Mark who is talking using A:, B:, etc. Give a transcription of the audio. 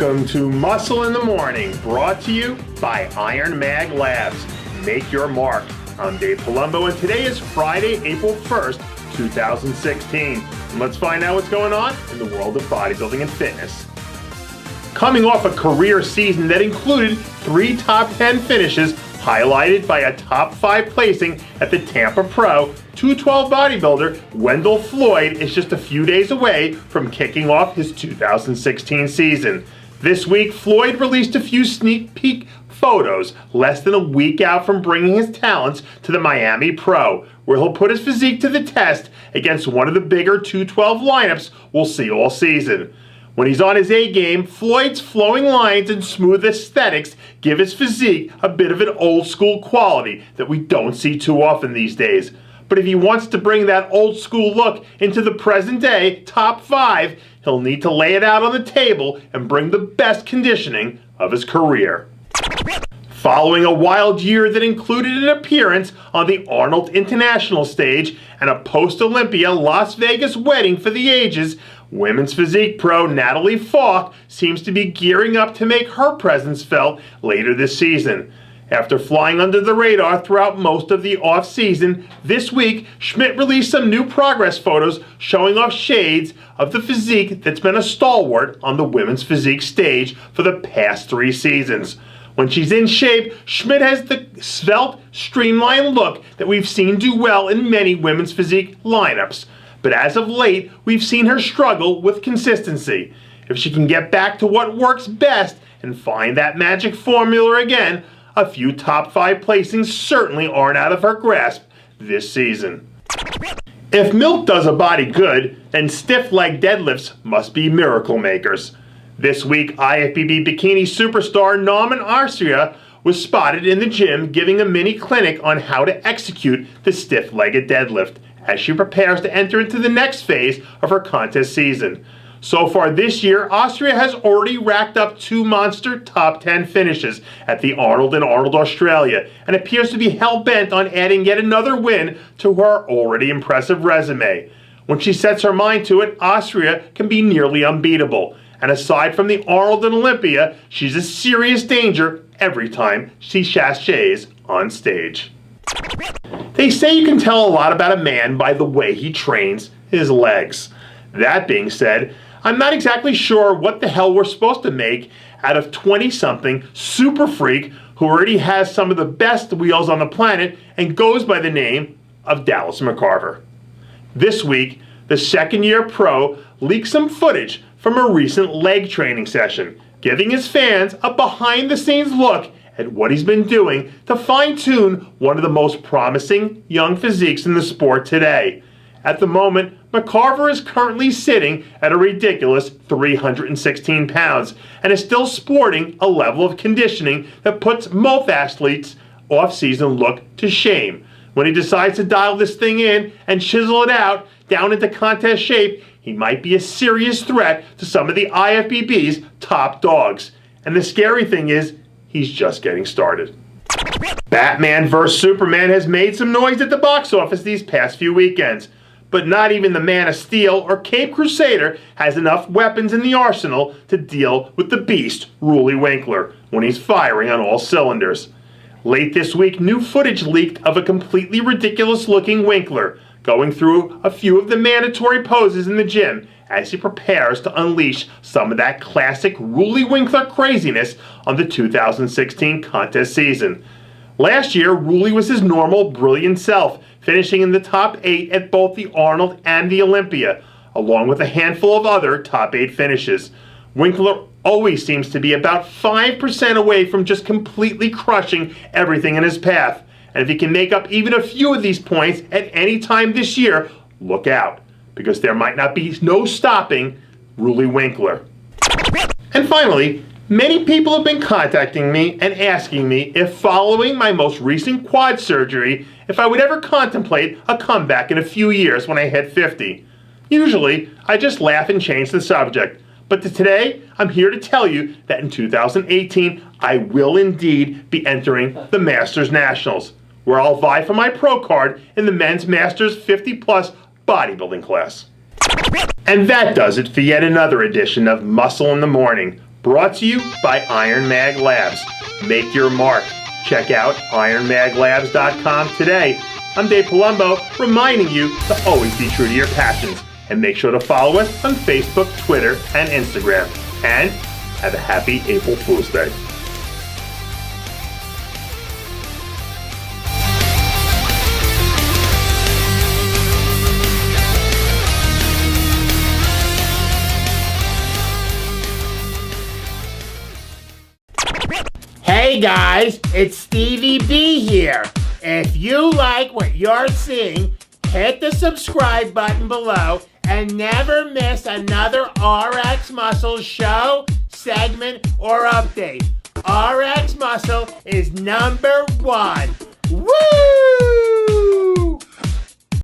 A: Welcome to Muscle in the Morning, brought to you by IronMag Labs. Make your mark. I'm Dave Palumbo, and today is Friday, April 1st, 2016. And let's find out what's going on in the world of bodybuilding and fitness. Coming off a career season that included 3 top 10 finishes, highlighted by a top 5 placing at the Tampa Pro, 212 bodybuilder Wendell Floyd is just a few days away from kicking off his 2016 season. This week, Floyd released a few sneak peek photos less than a week out from bringing his talents to the Miami Pro, where he'll put his physique to the test against one of the bigger 212 lineups we'll see all season. When he's on his A game, Floyd's flowing lines and smooth aesthetics give his physique a bit of an old school quality that we don't see too often these days. But if he wants to bring that old school look into the present day top 5, he'll need to lay it out on the table and bring the best conditioning of his career. Following a wild year that included an appearance on the Arnold International stage and a post-Olympia Las Vegas wedding for the ages, women's physique pro Natalie Falk seems to be gearing up to make her presence felt later this season. After flying under the radar throughout most of the off-season, this week Schmidt released some new progress photos showing off shades of the physique that's been a stalwart on the women's physique stage for the past 3 seasons. When she's in shape, Schmidt has the svelte, streamlined look that we've seen do well in many women's physique lineups. But as of late, we've seen her struggle with consistency. If she can get back to what works best and find that magic formula again, a few top 5 placings certainly aren't out of her grasp this season. If milk does a body good, then stiff leg deadlifts must be miracle makers. This week, IFBB bikini superstar Narmin was spotted in the gym giving a mini clinic on how to execute the stiff-legged deadlift as she prepares to enter into the next phase of her contest season. So far this year, Austria has already racked up 2 monster top 10 finishes at the Arnold in Arnold, Australia, and appears to be hell-bent on adding yet another win to her already impressive resume. When she sets her mind to it, Austria can be nearly unbeatable. And aside from the Arnold and Olympia, she's a serious danger every time she sashays on stage. They say you can tell a lot about a man by the way he trains his legs. That being said, I'm not exactly sure what the hell we're supposed to make out of 20-something super freak who already has some of the best wheels on the planet and goes by the name of Dallas McCarver. This week, the second-year pro leaked some footage from a recent leg training session, giving his fans a behind-the-scenes look at what he's been doing to fine-tune one of the most promising young physiques in the sport today. At the moment, McCarver is currently sitting at a ridiculous 316 pounds and is still sporting a level of conditioning that puts most athletes' off-season look to shame. When he decides to dial this thing in and chisel it out down into contest shape, he might be a serious threat to some of the IFBB's top dogs. And the scary thing is, he's just getting started. Batman vs. Superman has made some noise at the box office these past few weekends. But not even the Man of Steel or Cape Crusader has enough weapons in the arsenal to deal with the beast, Roelly Winkler, when he's firing on all cylinders. Late this week, new footage leaked of a completely ridiculous-looking Winkler going through a few of the mandatory poses in the gym as he prepares to unleash some of that classic Roelly Winkler craziness on the 2016 contest season. Last year, Roelly was his normal, brilliant self, finishing in the top 8 at both the Arnold and the Olympia, along with a handful of other top 8 finishes. Winkler always seems to be about 5% away from just completely crushing everything in his path. And if he can make up even a few of these points at any time this year, look out, because there might not be no stopping Roelly Winkler. And finally, many people have been contacting me and asking me if following my most recent quad surgery, if I would ever contemplate a comeback in a few years when I hit 50. Usually, I just laugh and change the subject. But today, I'm here to tell you that in 2018, I will indeed be entering the Masters Nationals, where I'll vie for my pro card in the men's Masters 50-plus bodybuilding class. And that does it for yet another edition of Muscle in the Morning, brought to you by IronMag Labs. Make your mark. Check out ironmaglabs.com today. I'm Dave Palumbo, reminding you to always be true to your passions. And make sure to follow us on Facebook, Twitter, and Instagram. And have a happy April Fool's Day.
B: Hey guys, it's Stevie B here. If you like what you're seeing, hit the subscribe button below and never miss another RX Muscle show, segment, or update. RX Muscle is #1. Woo!